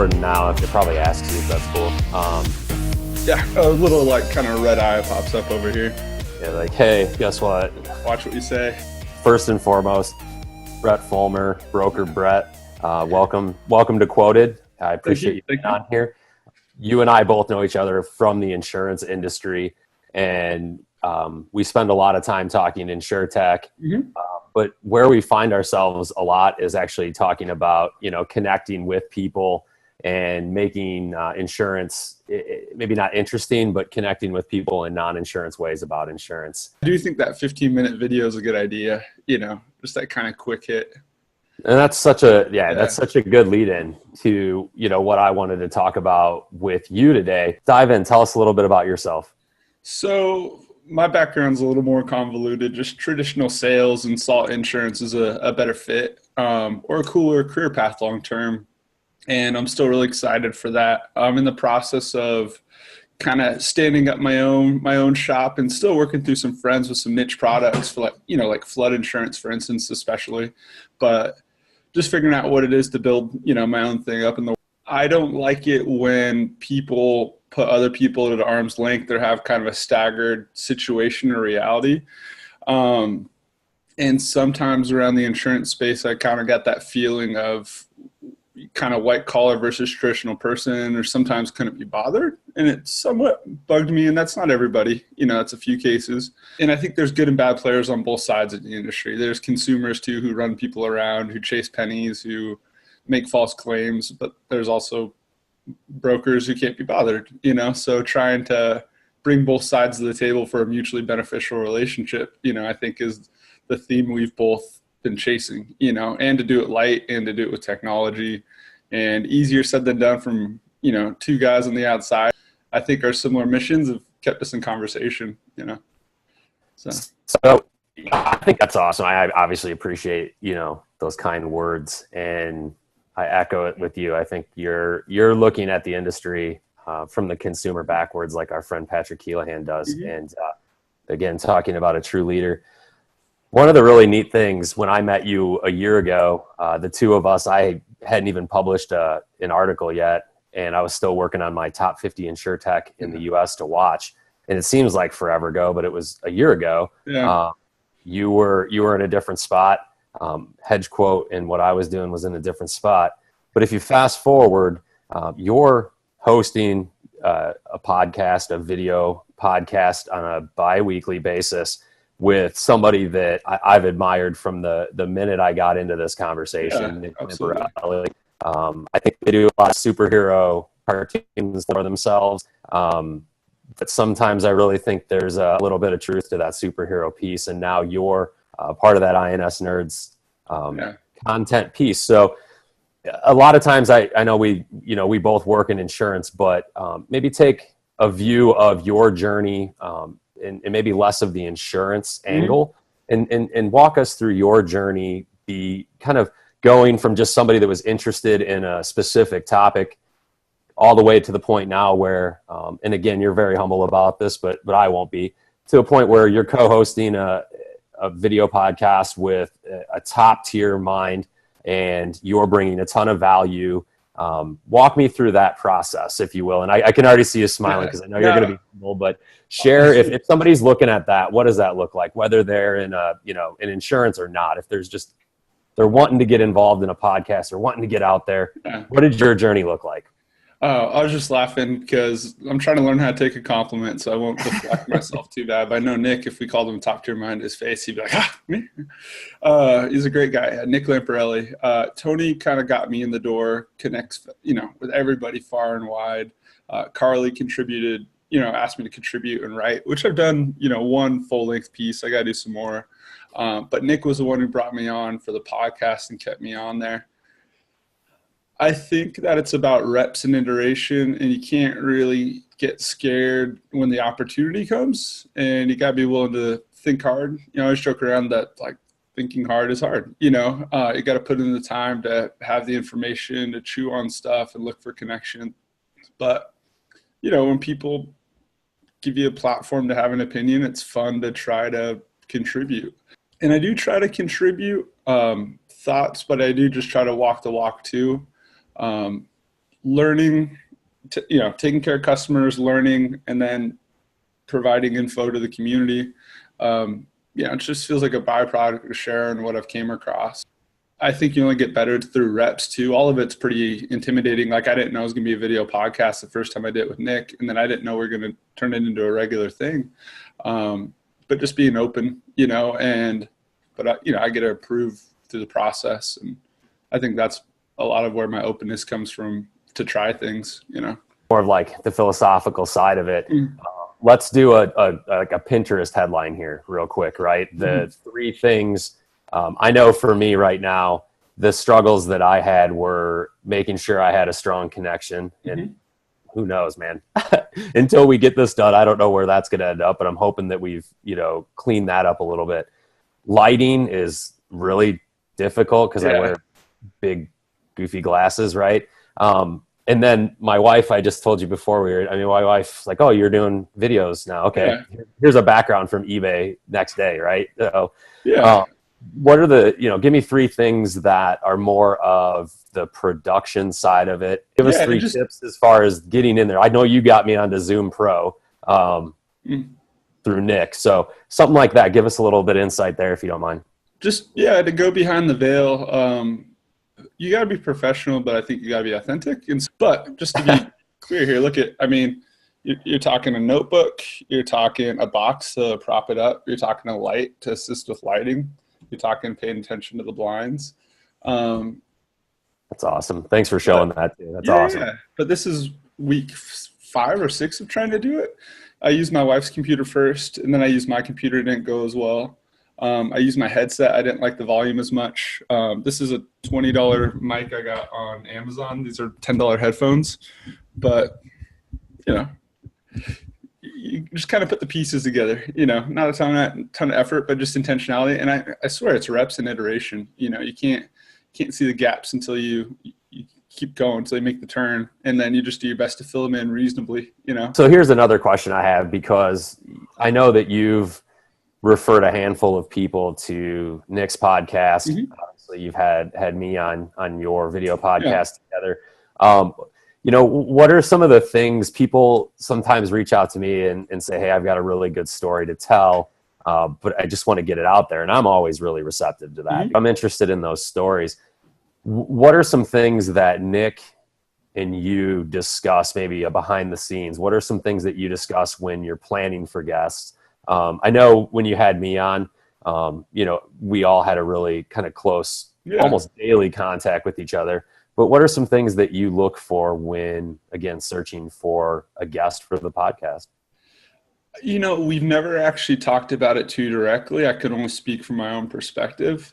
recording now. It probably asks you if that's cool. Yeah, a little like kind of red eye pops up over here. Yeah, like, hey, guess what? Watch what you say. First and foremost, Brett Fulmer, Broker Brett. Welcome to Quoted. I appreciate you being on here. You and I both know each other from the insurance industry, and we spend a lot of time talking InsurTech. Mm-hmm. But where we find ourselves a lot is actually talking about, connecting with people and making insurance, maybe not interesting, but connecting with people in non-insurance ways about insurance. I do think that 15-minute video is a good idea, just that kind of quick hit. And that's such a good lead in to, what I wanted to talk about with you today. Dive in, tell us a little bit about yourself. So my background's a little more convoluted. Just traditional sales and salt insurance is a better fit, or a cooler career path long term. And I'm still really excited for that. I'm in the process of kind of standing up my own shop and still working through some friends with some niche products for like flood insurance, for instance, especially. But just figuring out what it is to build, my own thing up in the world. I don't like it when people put other people at arm's length or have kind of a staggered situation or reality. And sometimes around the insurance space, I kind of got that feeling of kind of white collar versus traditional person, or sometimes couldn't be bothered. And it somewhat bugged me. And that's not everybody, it's a few cases. And I think there's good and bad players on both sides of the industry. There's consumers too, who run people around, who chase pennies, who make false claims, but there's also brokers who can't be bothered, so trying to bring both sides of the table for a mutually beneficial relationship, I think is the theme we've both been chasing, and to do it light and to do it with technology, and easier said than done from, two guys on the outside. I think our similar missions have kept us in conversation, So I think that's awesome. I obviously appreciate, those kind words, and I echo it with you. I think you're looking at the industry from the consumer backwards, like our friend Patrick Keelahan does. Mm-hmm. And again, talking about a true leader. One of the really neat things when I met you a year ago, the two of us, I hadn't even published an article yet, and I was still working on my top 50 InsurTech in the U.S. to watch. And it seems like forever ago, but it was a year ago. Yeah. You were in a different spot. Hedge quote and what I was doing was in a different spot. But if you fast forward, you're hosting a podcast, a video podcast on a bi-weekly basis with somebody that I've admired from the minute I got into this conversation, Nick Lamparelli. I think they do a lot of superhero cartoons for themselves. But sometimes I really think there's a little bit of truth to that superhero piece. And now you're part of that INS Nerds content piece. So a lot of times I know we both work in insurance, but maybe take a view of your journey and maybe less of the insurance angle and walk us through your journey, the kind of going from just somebody that was interested in a specific topic all the way to the point now where, and again, you're very humble about this, but I won't be, to a point where you're co-hosting a video podcast with a top tier mind, and you're bringing a ton of value. Walk me through that process, if you will. And I can already see you smiling because I know you're going to be humble, but share if somebody's looking at that, what does that look like? Whether they're in in insurance or not, if they're wanting to get involved in a podcast or wanting to get out there, what did your journey look like? I was just laughing because I'm trying to learn how to take a compliment, so I won't deflect myself too bad. But I know Nick, if we called him top tier mind to his face, he'd be like, me? He's a great guy. Nick Lamparelli. Tony kind of got me in the door, connects, with everybody far and wide. Carly contributed, asked me to contribute and write, which I've done, one full length piece. I got to do some more. But Nick was the one who brought me on for the podcast and kept me on there. I think that it's about reps and iteration, and you can't really get scared when the opportunity comes, and you got to be willing to think hard. I always joke around that like thinking hard is hard. You got to put in the time to have the information, to chew on stuff and look for connection. But, when people give you a platform to have an opinion, it's fun to try to contribute. And I do try to contribute thoughts, but I do just try to walk the walk too. learning, taking care of customers, learning, and then providing info to the community. It just feels like a byproduct of sharing what I've came across. I think you only get better through reps too. All of it's pretty intimidating. Like, I didn't know it was going to be a video podcast the first time I did it with Nick. And then I didn't know we are going to turn it into a regular thing. But just being open, I get to improve through the process. And I think that's a lot of where my openness comes from, to try things, More of like the philosophical side of it. Let's do a Pinterest headline here real quick, right? The 3 things. I know for me right now, the struggles that I had were making sure I had a strong connection. And who knows, man, until we get this done, I don't know where that's going to end up, but I'm hoping that we've, cleaned that up a little bit. Lighting is really difficult because I wear big, goofy glasses, right? And then my wife, I just told you before my wife's like, oh, you're doing videos now. Okay. Yeah. Here's a background from eBay next day. Right. So, what are give me 3 things that are more of the production side of it. Give us 3 tips as far as getting in there. I know you got me onto Zoom Pro through Nick. So something like that. Give us a little bit of insight there if you don't mind. Just, to go behind the veil. You got to be professional, but I think you got to be authentic. But just to be clear here, you're talking a notebook, you're talking a box to prop it up, you're talking a light to assist with lighting, you're talking paying attention to the blinds. That's awesome. Thanks for showing that too. That's awesome. Yeah. But this is week 5 or 6 of trying to do it. I used my wife's computer first, and then I used my computer. It didn't go as well. I used my headset. I didn't like the volume as much. This is a $20 mic I got on Amazon. These are $10 headphones. But, you just kind of put the pieces together, not a ton of effort, but just intentionality. And I swear it's reps and iteration. You can't see the gaps until you keep going, until you make the turn. And then you just do your best to fill them in reasonably, So here's another question I have, because I know that you've referred a handful of people to Nick's podcast. Obviously, you've had me on your video podcast together. What are some of the things people sometimes reach out to me and say, hey, I've got a really good story to tell, but I just want to get it out there. And I'm always really receptive to that. I'm interested in those stories. What are some things that Nick and you discuss, maybe behind the scenes? What are some things that you discuss when you're planning for guests? I know when you had me on, we all had a really kind of close, almost daily contact with each other. But what are some things that you look for when, again, searching for a guest for the podcast? We've never actually talked about it too directly. I could only speak from my own perspective.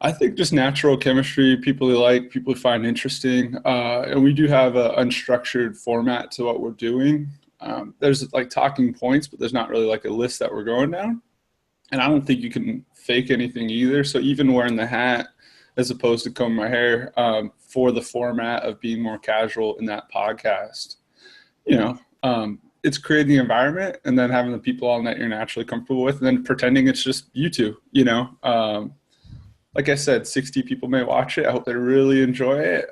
I think just natural chemistry, people we like, people we find interesting. And we do have an unstructured format to what we're doing. There's like talking points, but there's not really like a list that we're going down. And I don't think you can fake anything either. So even wearing the hat as opposed to combing my hair, for the format of being more casual in that podcast, it's creating the environment and then having the people on that you're naturally comfortable with, and then pretending it's just you two, like I said, 60 people may watch it. I hope they really enjoy it.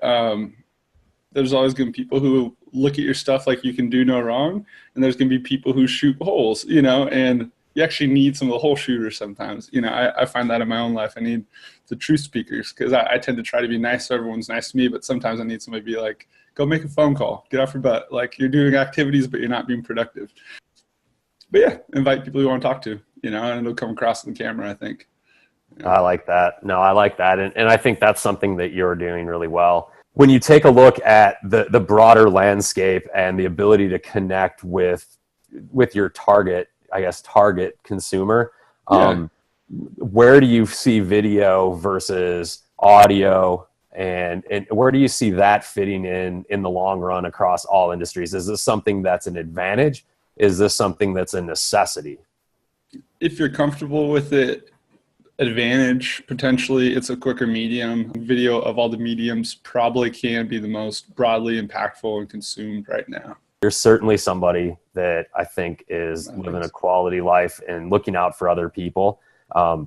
There's always going to be people who look at your stuff like you can do no wrong. And there's going to be people who shoot holes, and you actually need some of the hole shooters sometimes. I find that in my own life. I need the truth speakers, because I tend to try to be nice so everyone's nice to me. But sometimes I need somebody to be like, go make a phone call, get off your butt. Like, you're doing activities, but you're not being productive. But invite people you want to talk to, and it'll come across on the camera, I think. I like that. No, I like that. And I think that's something that you're doing really well. When you take a look at the broader landscape and the ability to connect with your target consumer, where do you see video versus audio, and where do you see that fitting in the long run across all industries? Is this something that's an advantage? Is this something that's a necessity? If you're comfortable with it, advantage. Potentially it's a quicker medium. Video of all the mediums probably can be the most broadly impactful and consumed right now. You're certainly somebody that I think is living a quality life and looking out for other people.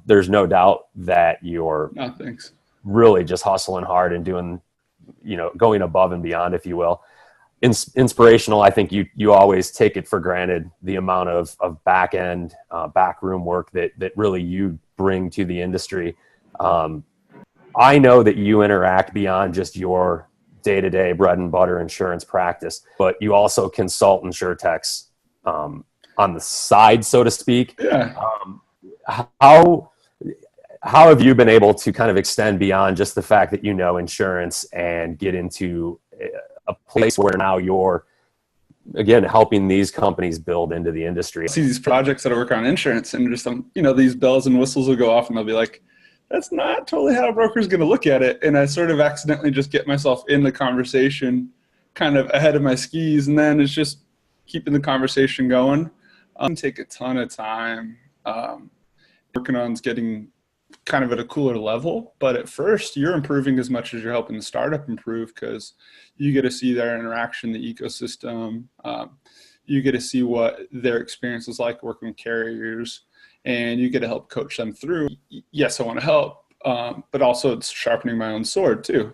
There's no doubt that you're really just hustling hard and doing going above and beyond, if you will. Inspirational. I think you always take it for granted, the amount of back end, backroom work that really you bring to the industry. I know that you interact beyond just your day-to-day bread and butter insurance practice, but you also consult insurtechs on the side, so to speak. Yeah. How have you been able to kind of extend beyond just the fact that you know insurance and get into a place where now you're, again, helping these companies build into the industry? I see these projects that I work on insurance, and just these bells and whistles will go off, and they'll be like, that's not totally how a broker's going to look at it. And I sort of accidentally just get myself in the conversation kind of ahead of my skis. And then it's just keeping the conversation going. Take a ton of time. Working on is getting kind of at a cooler level. But at first, you're improving as much as you're helping the startup improve, because you get to see their interaction, the ecosystem. You get to see what their experience is like working with carriers. And you get to help coach them through. Yes, I want to help, but also it's sharpening my own sword too.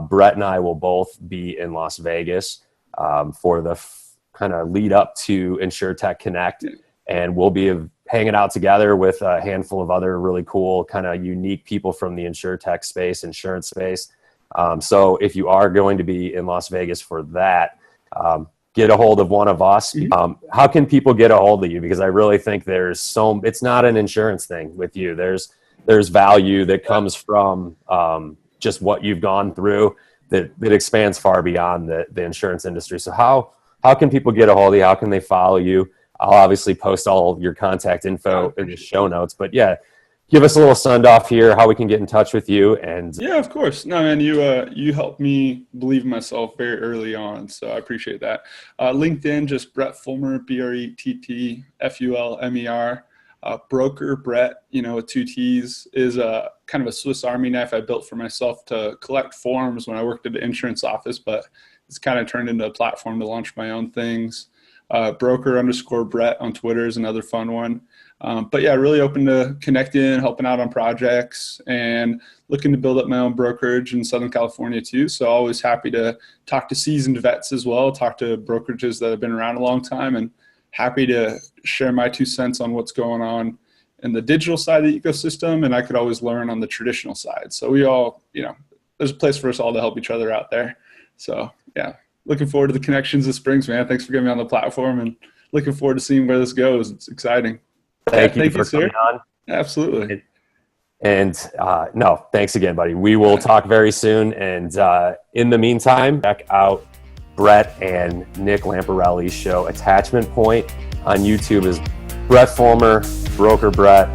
Brett and I will both be in Las Vegas for the kind of lead up to InsurTech Connect, and we'll be hanging out together with a handful of other really cool, kind of unique people from the InsurTech space, insurance space. So if you are going to be in Las Vegas for that, get a hold of one of us. How can people get a hold of you? Because I really think it's not an insurance thing with you. There's value that comes from just what you've gone through that expands far beyond the insurance industry. So how can people get a hold of you? How can they follow you? I'll obviously post all of your contact info in the show notes, but yeah, give us a little send off here, how we can get in touch with you. And yeah, of course. No, man, you helped me believe in myself very early on. So I appreciate that. LinkedIn, just Brett Fulmer, BRETTFULMER. Broker Brett, with 2 T's, is a kind of a Swiss Army knife I built for myself to collect forms when I worked at the insurance office, but it's kind of turned into a platform to launch my own things. Broker_Brett on Twitter is another fun one. But yeah, really open to connecting, helping out on projects, and looking to build up my own brokerage in Southern California too. So always happy to talk to seasoned vets as well, talk to brokerages that have been around a long time, and happy to share my 2 cents on what's going on in the digital side of the ecosystem. And I could always learn on the traditional side. So we all, there's a place for us all to help each other out there. So yeah. Looking forward to the connections this brings, man. Thanks for getting me on the platform, and looking forward to seeing where this goes. It's exciting. Thank you for coming on. Absolutely. And no, thanks again, buddy. We will talk very soon. And in the meantime, check out Brett and Nick Lamparelli's show, Attachment Point, on YouTube is Brett Fulmer, Broker Brett.